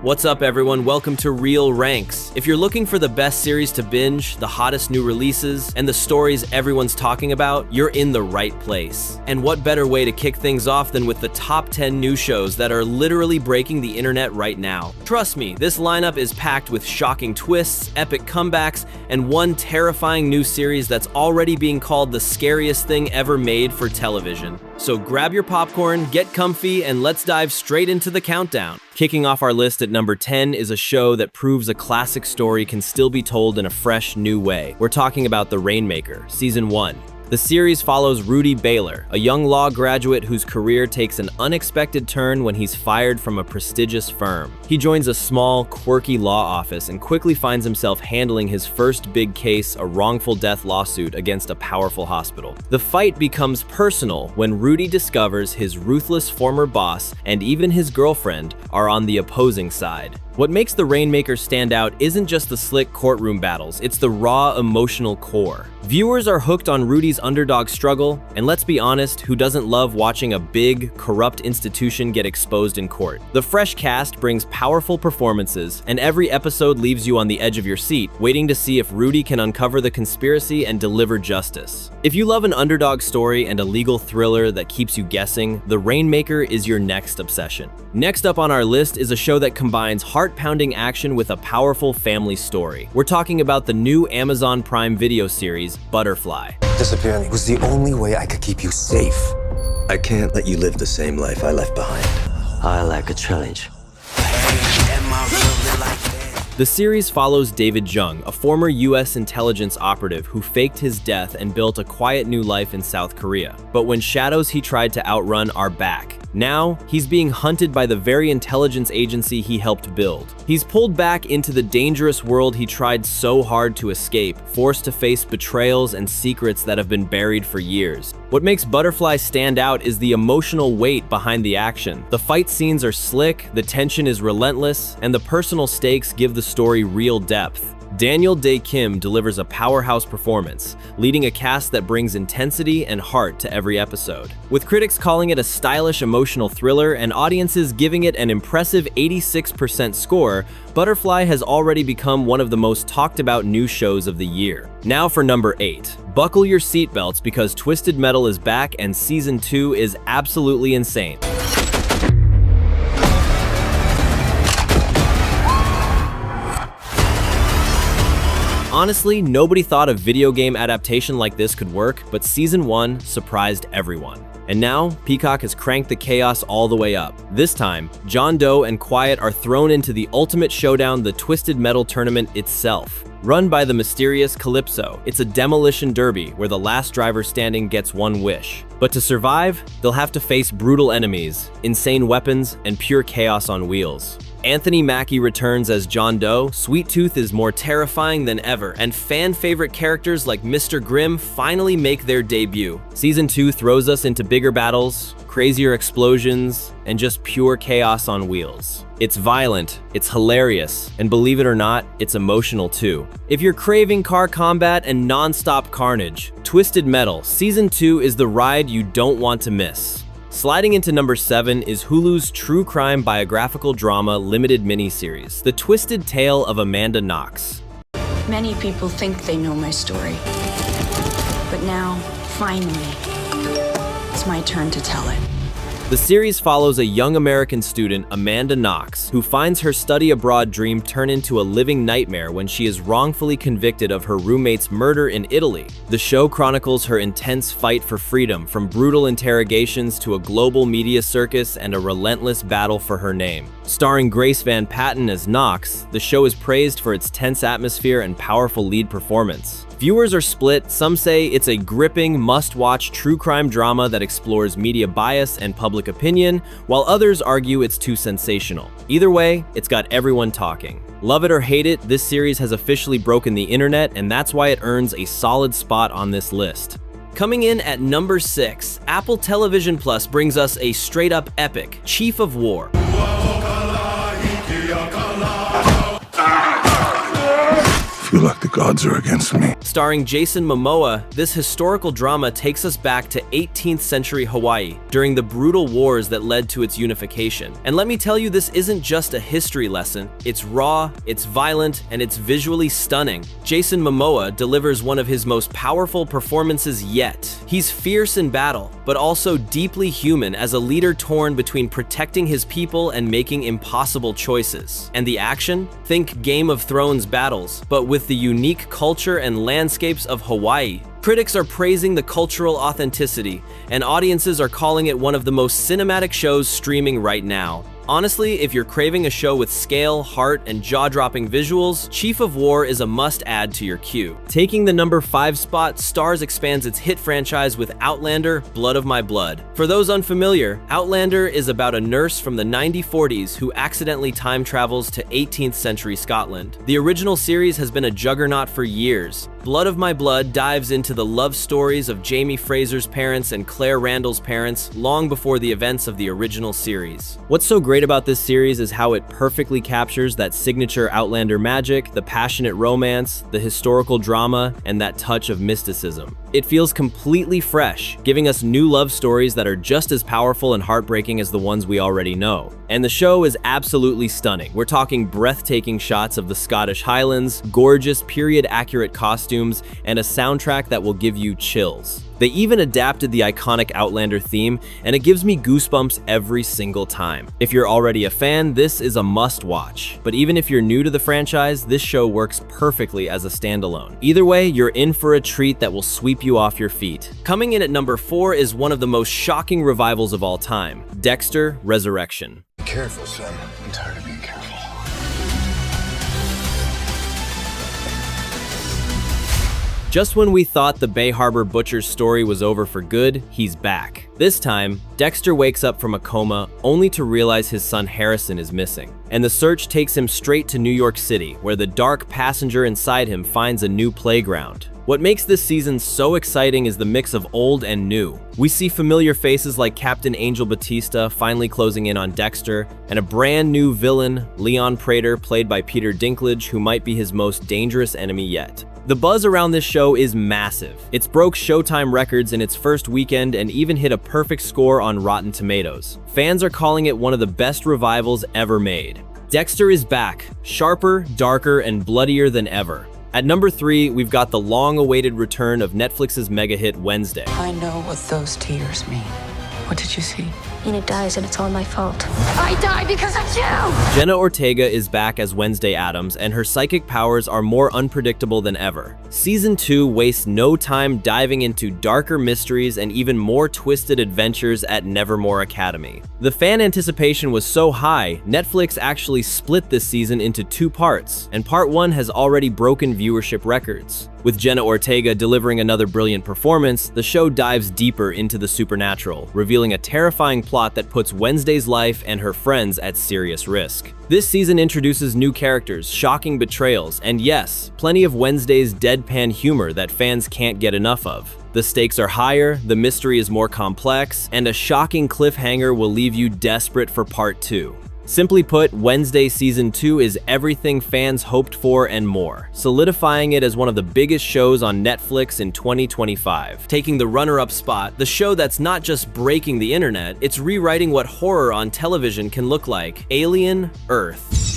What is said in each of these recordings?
What's up everyone, welcome to Real Ranks. If you're looking for the best series to binge, the hottest new releases, and the stories everyone's talking about, you're in the right place. And what better way to kick things off than with the top 10 new shows that are literally breaking the internet right now. Trust me, this lineup is packed with shocking twists, epic comebacks, and one terrifying new series that's already being called the scariest thing ever made for television. So grab your popcorn, get comfy, and let's dive straight into the countdown. Kicking off our list at number 10 is a show that proves a classic story can still be told in a fresh, new way. We're talking about The Rainmaker, Season 1. The series follows Rudy Baylor, a young law graduate whose career takes an unexpected turn when he's fired from a prestigious firm. He joins a small, quirky law office and quickly finds himself handling his first big case, a wrongful death lawsuit against a powerful hospital. The fight becomes personal when Rudy discovers his ruthless former boss and even his girlfriend are on the opposing side. What makes The Rainmaker stand out isn't just the slick courtroom battles, it's the raw emotional core. Viewers are hooked on Rudy's underdog struggle, and let's be honest, who doesn't love watching a big, corrupt institution get exposed in court? The fresh cast brings powerful performances, and every episode leaves you on the edge of your seat, waiting to see if Rudy can uncover the conspiracy and deliver justice. If you love an underdog story and a legal thriller that keeps you guessing, The Rainmaker is your next obsession. Next up on our list is a show that combines heart-pounding action with a powerful family story. We're talking about the new Amazon Prime Video series, Butterfly. Disappearing was the only way I could keep you safe. I can't let you live the same life I left behind. I like a challenge. The series follows David Jung, a former US intelligence operative who faked his death and built a quiet new life in South Korea. But when shadows he tried to outrun are back, now, he's being hunted by the very intelligence agency he helped build. He's pulled back into the dangerous world he tried so hard to escape, forced to face betrayals and secrets that have been buried for years. What makes Butterfly stand out is the emotional weight behind the action. The fight scenes are slick, the tension is relentless, and the personal stakes give the story real depth. Daniel Dae Kim delivers a powerhouse performance, leading a cast that brings intensity and heart to every episode. With critics calling it a stylish emotional thriller and audiences giving it an impressive 86% score, Butterfly has already become one of the most talked about new shows of the year. Now for number 8. Buckle your seatbelts because Twisted Metal is back and Season 2 is absolutely insane. Honestly, nobody thought a video game adaptation like this could work, but Season 1 surprised everyone. And now, Peacock has cranked the chaos all the way up. This time, John Doe and Quiet are thrown into the ultimate showdown, the Twisted Metal tournament itself. Run by the mysterious Calypso, it's a demolition derby where the last driver standing gets one wish. But to survive, they'll have to face brutal enemies, insane weapons, and pure chaos on wheels. Anthony Mackie returns as John Doe, Sweet Tooth is more terrifying than ever, and fan-favorite characters like Mr. Grimm finally make their debut. Season 2 throws us into bigger battles, crazier explosions, and just pure chaos on wheels. It's violent, it's hilarious, and believe it or not, it's emotional too. If you're craving car combat and non-stop carnage, Twisted Metal Season 2 is the ride you don't want to miss. Sliding into number 7 is Hulu's true crime biographical drama limited miniseries, The Twisted Tale of Amanda Knox. Many people think they know my story, but now, finally, it's my turn to tell it. The series follows a young American student, Amanda Knox, who finds her study abroad dream turn into a living nightmare when she is wrongfully convicted of her roommate's murder in Italy. The show chronicles her intense fight for freedom, from brutal interrogations to a global media circus and a relentless battle for her name. Starring Grace Van Patten as Knox, the show is praised for its tense atmosphere and powerful lead performance. Viewers are split. Some say it's a gripping, must-watch true crime drama that explores media bias and public opinion, while others argue it's too sensational. Either way, it's got everyone talking. Love it or hate it, this series has officially broken the internet, and that's why it earns a solid spot on this list. Coming in at number 6, Apple Television Plus brings us a straight-up epic, Chief of War. Feel like The gods are against me. Starring Jason Momoa, this historical drama takes us back to 18th century Hawaii during the brutal wars that led to its unification. And let me tell you, this isn't just a history lesson. It's raw, it's violent, and it's visually stunning. Jason Momoa delivers one of his most powerful performances yet. He's fierce in battle, but also deeply human as a leader torn between protecting his people and making impossible choices. And the action? Think Game of Thrones battles, but with the unique culture and landscapes of Hawaii. Critics are praising the cultural authenticity, and audiences are calling it one of the most cinematic shows streaming right now. Honestly, if you're craving a show with scale, heart, and jaw-dropping visuals, Chief of War is a must-add to your queue. Taking the number 5 spot, Starz expands its hit franchise with Outlander, Blood of My Blood. For those unfamiliar, Outlander is about a nurse from the 1940s who accidentally time travels to 18th century Scotland. The original series has been a juggernaut for years. Blood of My Blood dives into the love stories of Jamie Fraser's parents and Claire Randall's parents long before the events of the original series. What's so great about this series is how it perfectly captures that signature Outlander magic, the passionate romance, the historical drama, and that touch of mysticism. It feels completely fresh, giving us new love stories that are just as powerful and heartbreaking as the ones we already know. And the show is absolutely stunning. We're talking breathtaking shots of the Scottish Highlands, gorgeous period-accurate costumes, and a soundtrack that will give you chills. They even adapted the iconic Outlander theme, and it gives me goosebumps every single time. If you're already a fan, this is a must-watch. But even if you're new to the franchise, this show works perfectly as a standalone. Either way, you're in for a treat that will sweep you off your feet. Coming in at number 4 is one of the most shocking revivals of all time, Dexter: Resurrection. Be careful, son. I'm tired of being careful. Just when we thought the Bay Harbor Butcher's story was over for good, he's back. This time, Dexter wakes up from a coma only to realize his son Harrison is missing. And the search takes him straight to New York City, where the dark passenger inside him finds a new playground. What makes this season so exciting is the mix of old and new. We see familiar faces like Captain Angel Batista finally closing in on Dexter, and a brand new villain, Leon Prater, played by Peter Dinklage, who might be his most dangerous enemy yet. The buzz around this show is massive. It's broke Showtime records in its first weekend and even hit a perfect score on Rotten Tomatoes. Fans are calling it one of the best revivals ever made. Dexter is back, sharper, darker, and bloodier than ever. At number 3, we've got the long-awaited return of Netflix's mega hit Wednesday. I know what those tears mean. What did you see? Enid dies and it's all my fault. I die because of you! Jenna Ortega is back as Wednesday Addams, and her psychic powers are more unpredictable than ever. Season 2 wastes no time diving into darker mysteries and even more twisted adventures at Nevermore Academy. The fan anticipation was so high, Netflix actually split this season into 2 parts, and part 1 has already broken viewership records. With Jenna Ortega delivering another brilliant performance, the show dives deeper into the supernatural, revealing a terrifying plot that puts Wednesday's life and her friends at serious risk. This season introduces new characters, shocking betrayals, and yes, plenty of Wednesday's deadpan humor that fans can't get enough of. The stakes are higher, the mystery is more complex, and a shocking cliffhanger will leave you desperate for part 2. Simply put, Wednesday Season 2 is everything fans hoped for and more, solidifying it as one of the biggest shows on Netflix in 2025. Taking the runner-up spot, the show that's not just breaking the internet, it's rewriting what horror on television can look like: Alien: Earth.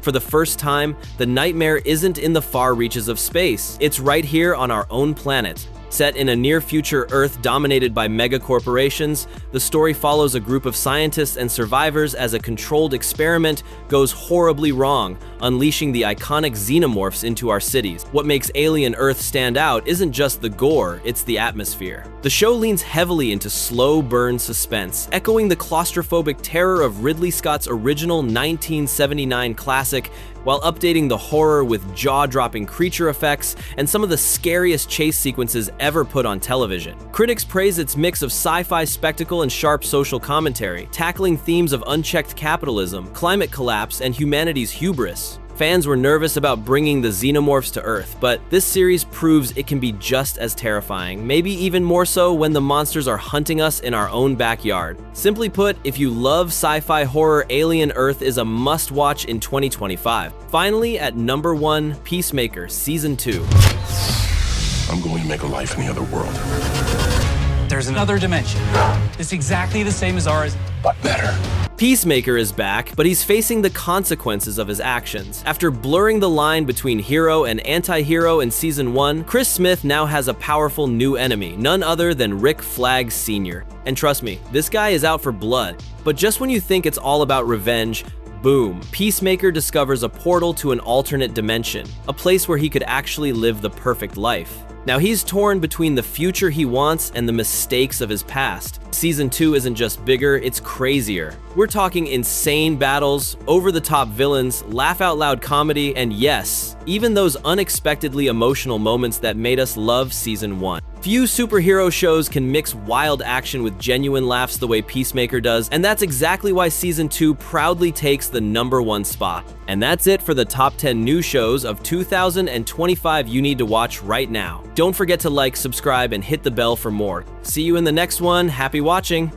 For the first time, the nightmare isn't in the far reaches of space. It's right here on our own planet. Set in a near-future Earth dominated by mega-corporations, the story follows a group of scientists and survivors as a controlled experiment goes horribly wrong, unleashing the iconic xenomorphs into our cities. What makes Alien Earth stand out isn't just the gore, it's the atmosphere. The show leans heavily into slow-burn suspense, echoing the claustrophobic terror of Ridley Scott's original 1979 classic, while updating the horror with jaw-dropping creature effects and some of the scariest chase sequences ever put on television. Critics praise its mix of sci-fi spectacle and sharp social commentary, tackling themes of unchecked capitalism, climate collapse, and humanity's hubris. Fans were nervous about bringing the xenomorphs to Earth, but this series proves it can be just as terrifying, maybe even more so when the monsters are hunting us in our own backyard. Simply put, if you love sci-fi horror, Alien Earth is a must-watch in 2025. Finally, at number 1, Peacemaker Season 2. I'm going to make a life in the other world, There's another dimension. It's exactly the same as ours, but better. Peacemaker is back, but he's facing the consequences of his actions. After blurring the line between hero and anti-hero in Season 1, Chris Smith now has a powerful new enemy, none other than Rick Flag Sr. And trust me, this guy is out for blood. But just when you think it's all about revenge, boom, Peacemaker discovers a portal to an alternate dimension, a place where he could actually live the perfect life. Now he's torn between the future he wants and the mistakes of his past. Season 2 isn't just bigger, it's crazier. We're talking insane battles, over-the-top villains, laugh-out-loud comedy, and yes, even those unexpectedly emotional moments that made us love Season 1. Few superhero shows can mix wild action with genuine laughs the way Peacemaker does, and that's exactly why Season 2 proudly takes the number 1 spot. And that's it for the top 10 new shows of 2025 you need to watch right now. Don't forget to like, subscribe, and hit the bell for more. See you in the next one. Happy watching!